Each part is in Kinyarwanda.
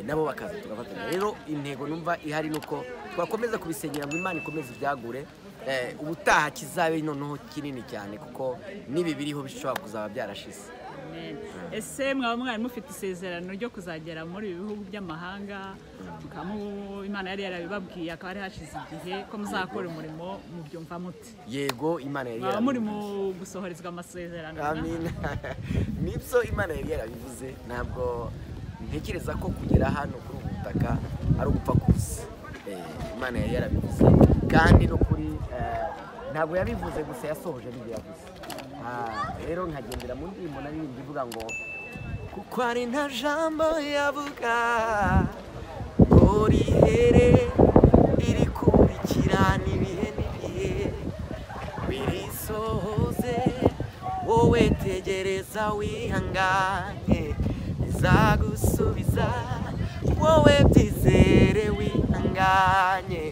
nabo bakaza tugafatanya. Rero intego numva ihari nuko twakomeza kubisenyera ngo Imana ikomeze ibyagure ubutaha kizabe noneho kinini cyane kuko nibi biriho bishobora kuzaba byarashize. Ese mwaba mwari mufite isezerano ryo kuzagera muri ibihugu by'amahanga Imana yari yarabibabwiye akaba ari hashize igihe ko muzakora umurimo mu byumva muti? Yego, Imana yari yarabivuze. Muri mu gusohorezwa amasezerano. Amen. Nibyo Imana yari yarabivuze, ntabwo ntekereza ko kugera hano kuri ubu butaka ari ugupfa kusa. Imana yari yarabivuze kandi no kuri ntabwo yabivuze gusa yasohoje n'ibyo yavuze. Rero nkagendera mu ndirimbo naririmbye ivuga ngo kuko ari nta jambo yavuga ngo rihere irikurikirana ibihe n'ibihe birisohoze, wowe tegereza wihanganye izagusubiza, wowe byizere wihanganye.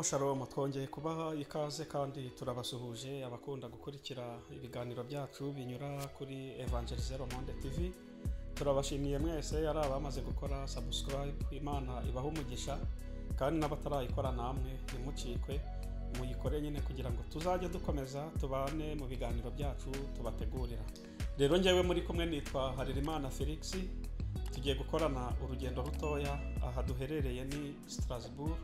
Shalom, twongeye kubaha ikaze kandi turabasuhuje abakunda gukurikira ibiganiro byacu binyura kuri Evangelizero Monde TV. Turabashimiye mwese yari abamaze gukora subscribe, Imana ibaha umugisha, kandi n'abatarayikora namwe ntimucikwe muyikore nyine kugira ngo tuzajye dukomeza tubane mu biganiro byacu tubategurira. Rero njyewe muri kumwe nitwa Harerimana Felix, tugiye gukorana urugendo rutoya aha duherereye ni Strasbourg,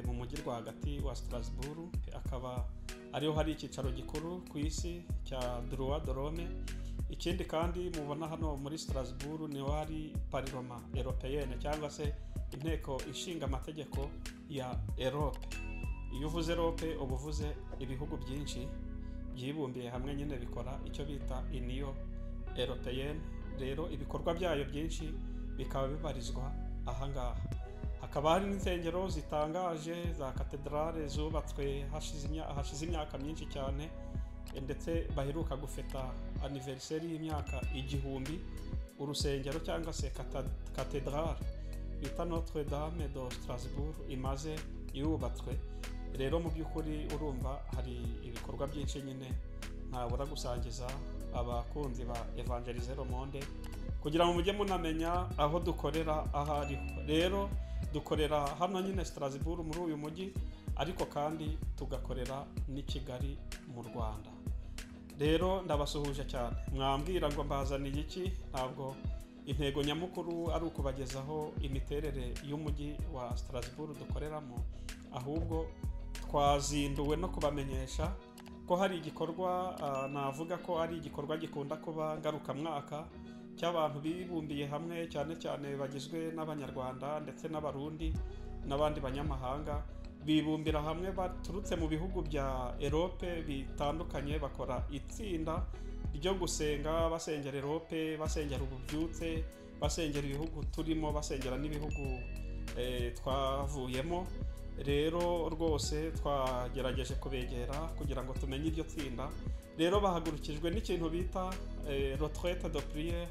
mu mujyi rwagati wa Strasbourg, akaba ariho hari icyicaro gikuru ku isi cya Droit de l'Homme. Ikindi kandi mubona hano muri Strasbourg niho hari Parlement Européenne cyangwa se inteko ishinga amategeko ya Europe. Iyo uvuze Europe uba uvuze ibihugu byinshi byibumbiye hamwe nyine bikora icyo bita Union Européenne. Rero ibikorwa byayo byinshi bikaba bibarizwa ahangaha. Hakaba hari n'insengero zitangaje za katedrale zubatswe hashize imyaka myinshi cyane, ndetse baheruka gufeta anniversaire y'imyaka 1000 urusengero cyangwa se katedrale bita Notre Dame de Strasbourg imaze yubatswe. Rero mu by'ukuri urumva hari ibikorwa byinshi nyine ntabura gusangiza abakunzi ba Evangelizero Monde kugira ngo mujye munamenya aho dukorera ahariho. Rero dukorera hano nyine Strasbourg muri uyu mujyi, ariko kandi tugakorera ni Kigali mu Rwanda. Rero ndabasuhuje cyane, mwambwira ngo mbazaniye iki? Ntabwo intego nyamukuru ari ukubagezaho imiterere y'umujyi wa Strasbourg dukoreramo, ahubwo twazinduwe no kubamenyesha ko hari igikorwa navuga ko ari igikorwa gikunda kuba ngarukamwaka cy'abantu bibumbiye hamwe, cyane cyane bagizwe n'Abanyarwanda ndetse n'Abarundi n'abandi banyamahanga, bibumbira hamwe baturutse mu bihugu bya Europe bitandukanye, bakora itsinda ryo gusenga, basengera Europe, basengera ububyutse, basengera ibihugu turimo, basengera n'ibihugu twavuyemo. Rero rwose twagerageje kubegera kugira ngo tumenye iryo tsinda. Rero bahagurukijwe n'ikintu bita retraite de prière.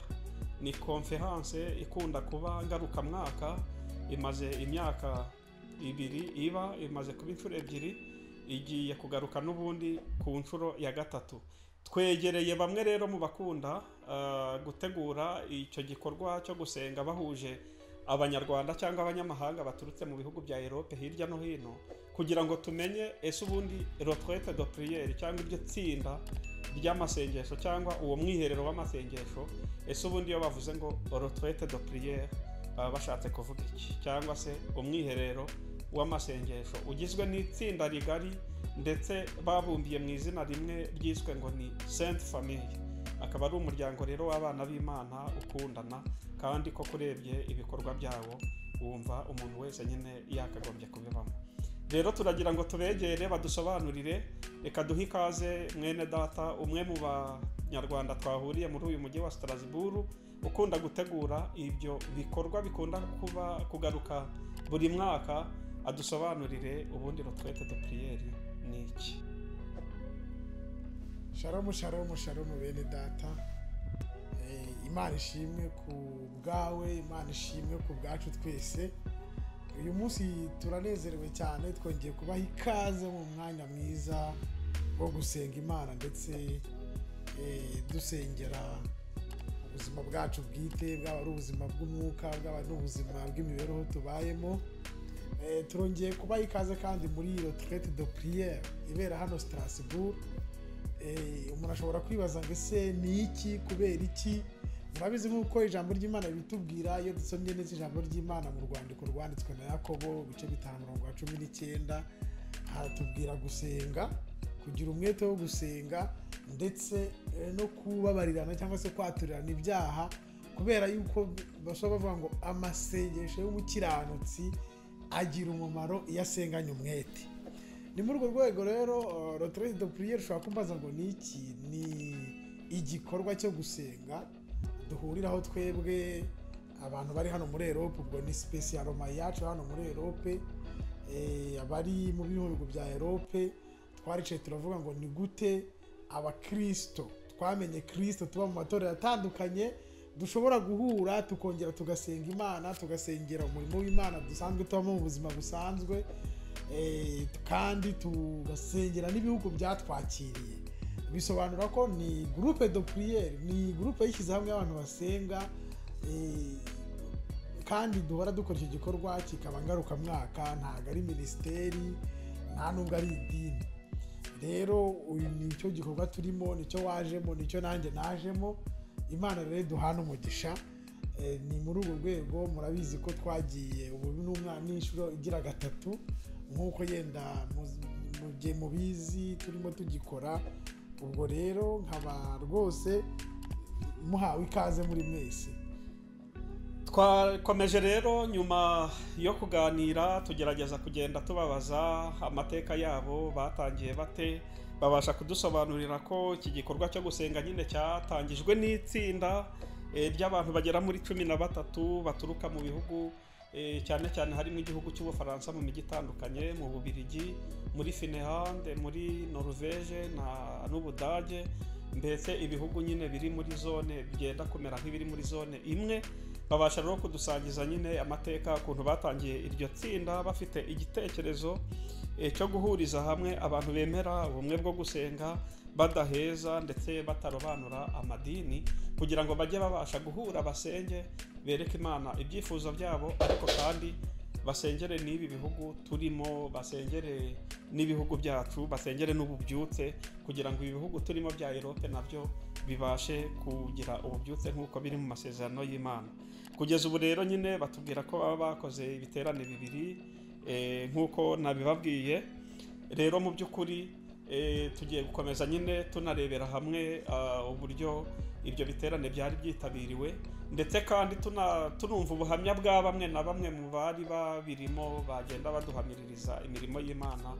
Ni conference ikunda kuba ngarukamwaka, imaze imyaka 2 imaze kuba inshuro 2, igiye kugaruka n'ubundi ku nshuro ya 3. Twegereye bamwe rero mu bakunda gutegura icyo gikorwa cyo gusenga bahuje Abanyarwanda cyangwa abanyamahanga baturutse mu bihugu bya Europe hirya no hino, kugira ngo tumenye ese ubundi retraite de prière cyangwa iryo tsinda ry'amasengesho cyangwa uwo mwiherero w'amasengesho, ese ubundi iyo bavuze ngo retraite de prière baba bashatse kuvuga iki, cyangwa se umwiherero w'amasengesho ugizwe n'itsinda rigari ndetse babumbiye mu izina rimwe ryiswe ngo ni Sainte Famille. Akaba ari umuryango rero w'abana b'Imana ukundana, kandi ko kurebye ibikorwa byabo wumva umuntu wese nyine yakagombye kubibamo. Rero turagira ngo tubegere badusobanurire. Reka duhe ikaze mwene data, umwe mu Banyarwanda twahuriye muri uyu mujyi wa Strasbourg, ukunda gutegura ibyo bikorwa bikunda kugaruka buri mwaka, adusobanurire ubundi retraite de prière ni iki. Shalom bene data. Imana ishimwe ku bwawe, Imana ishimwe ku bwacu twese. Uyu munsi turanezerewe cyane, twongeye kubaha ikaze mu mwanya mwiza wo gusenga Imana, ndetse dusengera ubuzima bwacu bwite, bwaba ari ubuzima bw'umwuka, bwaba ari ubuzima bw'imibereho tubayemo. Turongeye kubaha ikaze kandi muri retraite de prière ibera hano Strasbourg. Umuntu ashobora kwibaza ngo ese ni iki, kubera iki? Murabizi nk'uko ijambo ry'Imana bitubwira, iyo dusomye neza ijambo ry'Imana mu rwandiko rwanditswe na Yakobo ibice 5:19, haratubwira gusenga, kugira umwete wo gusenga, ndetse no kubabarirana cyangwa se kwaturirana ibyaha, kubera yuko bashobora bavuga ngo amasengesho y'umukiranutsi agira umumaro iyo asenganye umwete. Ni muri urwo rwego rero retraite de prière ushobora kumbaza ngo ni iki? Ni igikorwa cyo gusenga duhuriraho twebwe abantu bari hano muri Europe, ubwo ni spesialoma yacu hano muri Europe. Abari mu bihugu bya Europe twaricaye turavuga ngo ni gute abakristo twamenye Kristo tuba mu matorero atandukanye dushobora guhura tukongera tugasenga Imana, tugasengera umurimo w'Imana dusanzwe tubamo mu buzima busanzwe, kandi tugasengera n'ibihugu byatwakiriye. Bisobanura ko ni groupe de prière, ni groupe yishyize hamwe abantu basenga, kandi duhora dukora icyo gikorwa kikaba ngaruka mwaka, ntago ari ministeri, nta nubwo ari idini. Rero uyu ni cyo gikorwa turimo, nicyo wajemo, nicyo nanjye najemo. Imana rero duhana umugisha. Ni muri urwo rwego murabizi ko twagiye ubu n'inshuro igira 3, nk'uko yenda mubizi turimo tugikora. Ubwo rero nkaba rwose muhawe ikaze muri mwese. Twakomeje rero nyuma yo kuganira tugerageza kugenda tubabaza amateka yabo, batangiye bate, babasha kudusobanurira ko iki gikorwa cyo gusenga nyine cyatangijwe n'itsinda ry'abantu bagera muri 13 baturuka mu bihugu cyane cyane harimo igihugu cy'Ubufaransa mu mijyi itandukanye, mu Bubiligi, muri Finland, muri Norvège n'Ubudage, mbese ibihugu nyine biri muri zone bigenda kumera nk'ibiri muri zone imwe. Babasha rero kudusangiza nyine amateka ukuntu batangiye iryo tsinda, bafite igitekerezo cyo guhuriza hamwe abantu bemera ubumwe bwo gusenga, badaheza ndetse batarobanura amadini, kugira ngo bajye babasha guhura basenge, bereke Imana ibyifuzo byabo, ariko kandi basengere n'ibi bihugu turimo, basengere n'ibihugu byacu, basengere n'ububyutse, kugira ngo ibi bihugu turimo bya Europe nabyo bibashe kugira ububyutse nk'uko biri mu masezerano y'Imana. Kugeza ubu rero nyine batubwira ko baba bakoze ibiterane 2 nk'uko nabibabwiye. Rero mu by'ukuri tugiye gukomeza nyine tunarebera hamwe uburyo ibyo biterane byari byitabiriwe, ndetse kandi tunumva ubuhamya bwa bamwe na bamwe mu bari babirimo bagenda baduhamiririza imirimo y'Imana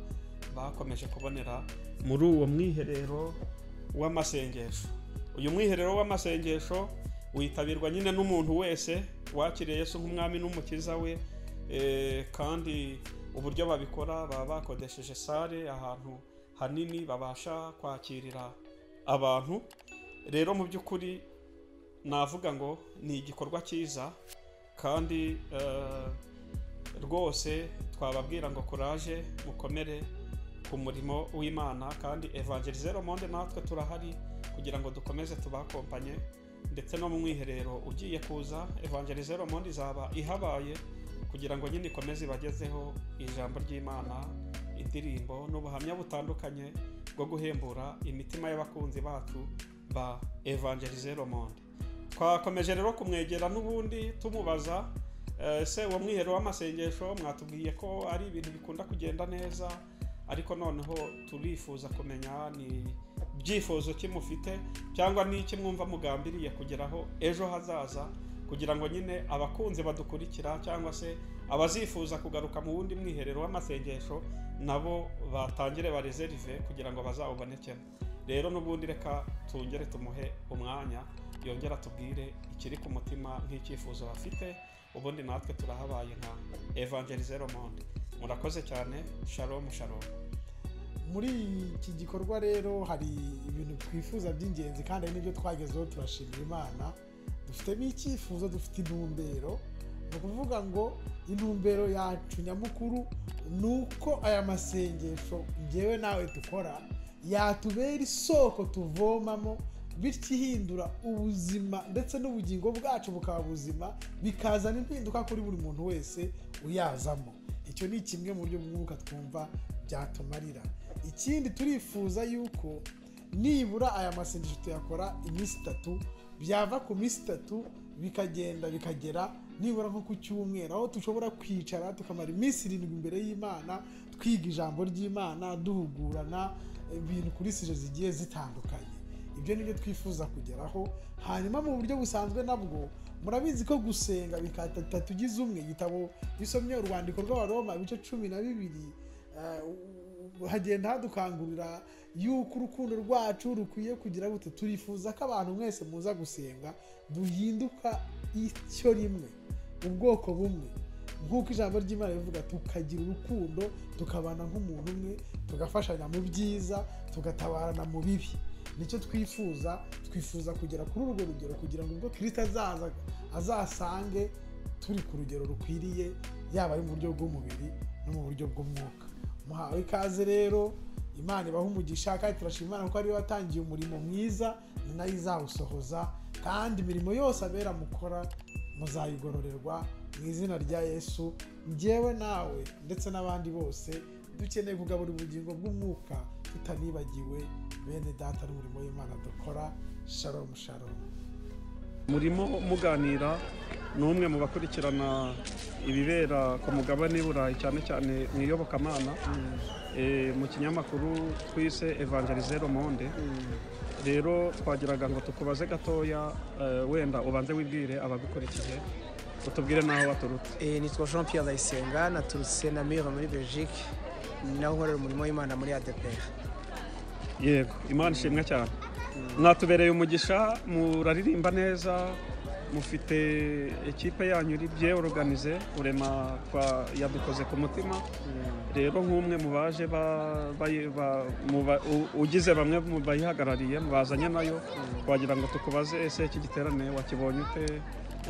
bakomeje kubonera muri uwo mwiherero w'amasengesho. Uyu mwiherero w'amasengesho witabirwa nyine n'umuntu wese wakiriye Yesu nk'umwami n'umukiza we, kandi uburyo babikora baba bakodesheje sale ahantu hanini babasha kwakirira abantu. Rero mu by'ukuri navuga ngo ni igikorwa cyiza, kandi rwose twababwira ngo courage, mukomere ku murimo w'Imana, kandi Evangeliser le monde natwe turahari kugira ngo dukomeze tubakompanye, ndetse no mu mwiherero ugiye kuza Evangeliser le monde izaba ihabaye kugira ngo nyine ikomeze ibagezeho ijambo ry'Imana, indirimbo n'ubuhamya butandukanye bwo guhembura imitima y'abakunzi bacu ba Evangeliser le monde. Twakomeje rero kumwegera n'ubundi tumubaza se uwo mwiherero w'amasengesho mwatubwiye ko ari ibintu bikunda kugenda neza, ariko noneho turifuza kumenya ni byifuzo kimufite cyangwa n'iki mwumva mugambiriye kugeraho ejo hazaza, kugira ngo nyine abakunzi badukurikira cyangwa se abazifuza kugaruka mu wundi mwiherero w'amasengesho nabo batangire bareserve kugira ngo bazawubonekemo. Rero n'ubundi reka tungere tumuhe umwanya yongera tubwire ikiri ku mutima nk'icyifuzo bafite, ubundi natwe turahabaye nka Evangelizero Monde. Murakoze cyane. Shalom shalom. Muri iki gikorwa rero hari ibintu twifuza by'ingenzi kandi ari nibyo twagezeho, turashimira Imana. Dufitemo icyifuzo, dufite intumbero. Ni ukuvuga ngo intumbero yacu nyamukuru ni uko aya masengesho njyewe nawe dukora yatubera isoko tuvomamo, bityo ihindura ubuzima ndetse n'ubugingo bwacu bukaba buzima, bikazana impinduka kuri buri muntu wese uyazamo. Icyo ni kimwe mu buryo bw'umwuka twumva byatumarira. Ikindi turifuza yuko nibura aya masengesho tuyakora iminsi 3, byava ku minsi 3 bikagenda bikagera nibura nko ku cyumweru, aho dushobora kwicara tukamara iminsi 7 imbere y'Imana twiga ijambo ry'Imana, duhugurana ibintu kuri sije zigiye zitandukanye. Ibyo nibyo twifuza kugeraho. Hanyuma mu buryo busanzwe nabwo murabizi ko gusenga bikatata tugize umwe. Igitabo bisomye urwandiko rw'Abaroma ibice 12 hagenda hadukangurira yuko urukundo rwacu rukwiye kugira gute. Turifuza ko abantu mwese muza gusenga duhinduka icyo rimwe, ubwoko bumwe, nk'uko ijambo ry'Imana rivuga, tukagira urukundo, tukabana nk'umuntu umwe, tugafashanya mu byiza, tugatabarana mu bibi. Nicyo twifuza kugera kuri urwo rugero, kugira ngo ubwo Kristo azasange turi ku rugero rukwiriye, yaba ari mu buryo bw'umubiri no mu buryo bw'umwuka. Muhawe ikaze rero, Imana ibaha umugisha, kandi turashima Imana ko ariyo watangiye umurimo mwiza, ni nayo izawusohoza, kandi imirimo yose abera mukora muzayigororerwa mu izina rya Yesu. Njyewe nawe ndetse n'abandi bose dukeneye kugabura ubugingo bw'umwuka, tutanibagiwe bene data n'umurimo w'Imana dukora. Shalom shalom. Murimo muganira n'umwe mu bakurikirana ibibera ku mugabane w'Iburayi, cyane cyane mu iyobokamana, mu kinyamakuru twise Evangelizero Monde. Rero twagiraga ngo tukubaze gatoya, wenda ubanze wibwire abagukurikiye, utubwire naho waturutse. Nitwa Jean Pierre Ndayisenga, naturutse na Mire muri Belgique, naho nkorera umurimo w'Imana muri ADPR. Yego, Imana ishimwe cyane. Mwatubereye umugisha, muraririmba neza, mufite ekipe yanyu iri bye organize, urema yadukoze ku mutima. Rero nk'umwe mu baje ugize bamwe mu bayihagarariye bazanye nayo, twagira ngo tukubaze ese iki giterane wakibonye ute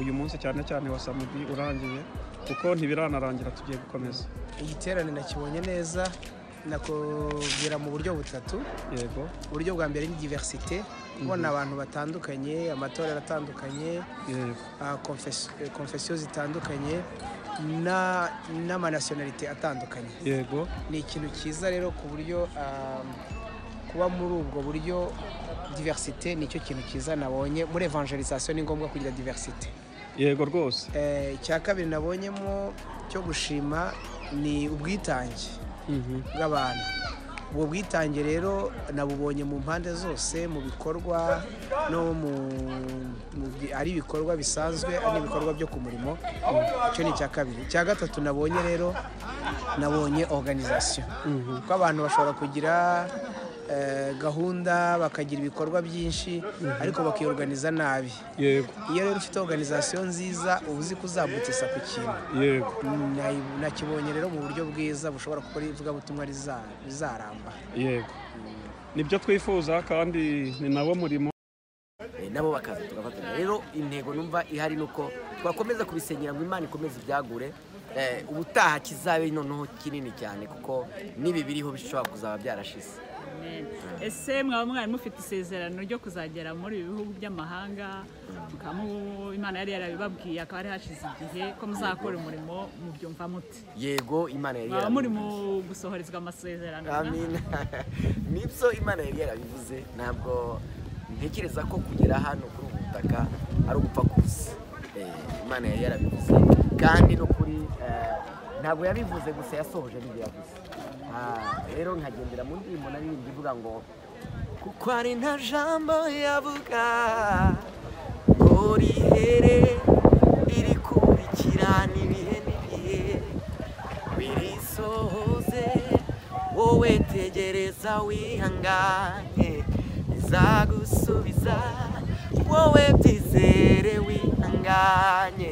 uyu munsi, cyane cyane wa samedi urangiye, kuko ntibiranarangira, tugiye gukomeza. Igiterane nakibonye neza, nakubwira mu buryo butatu. Yego. Uburyo bwa mbere ni diversité, kubona abantu batandukanye, amatorero atandukanye, confession zitandukanye n'amanationalité atandukanye. Yego. Ni ikintu cyiza rero ku buryo kuba muri ubwo buryo diversité nicyo kintu cyiza nabonye. Muri evangelisation ni ngombwa kugira diversité. Yego rwose. Icya kabiri nabonyemo cyo gushima ni ubwitange bw'abantu. Ubwo bwitange rero nabubonye mu mpande zose, mu bikorwa no ari ibikorwa bisanzwe, ari ibikorwa byo ku murimo. Icyo ni icya kabiri. Icya gatatu nabonye rero, nabonye organisation, ko abantu bashobora kugira gahunda, bakagira ibikorwa byinshi, ariko bakiorganiza nabi. Yego. Iyo rero ufite organisation nziza, ubuzi kuzabutisa ku kintu. Yego. Nakibonye rero mu buryo bwiza bushobora gukora ivugabutumwa rizaramba. Yego. Nibyo twifuza, kandi ni nabo murimo nabo bakaza tugafatanya. Rero intego numva ihari nuko twakomeza kubisengera ngo Imana ikomeze ibyagure, ubutaha kizabe noneho kinini cyane, kuko nibi biriho bishobora kuzaba byarashize. Ese mwaba mwari mufite isezerano ryo kuzagera muri ibi bihugu by'amahanga, Imana yari yarabibabwiye, akaba ari hashize igihe ko muzakora umurimo, mubyumva mute? Yego, Imana yari mwaba muri mu gusohorezwa amasezerano. Amen. Nibyo Imana yari yarabivuze. Ntabwo ntekereza ko kugera hano kuri ubu butaka ari ugupfa kusa. Imana yari yarabivuze, kandi no kuri ntabwo yabivuze gusa, yasohoje n'ibyo yavuze. Rero nkagendera mu ndirimbo naririmbye ivuga ngo kuko ari nta jambo yavuga ngo rihere, irikurikirana ibihe n'ibihe birisohoze, wowe tegereza wihanganye, izagusubiza wowe byizere wihanganye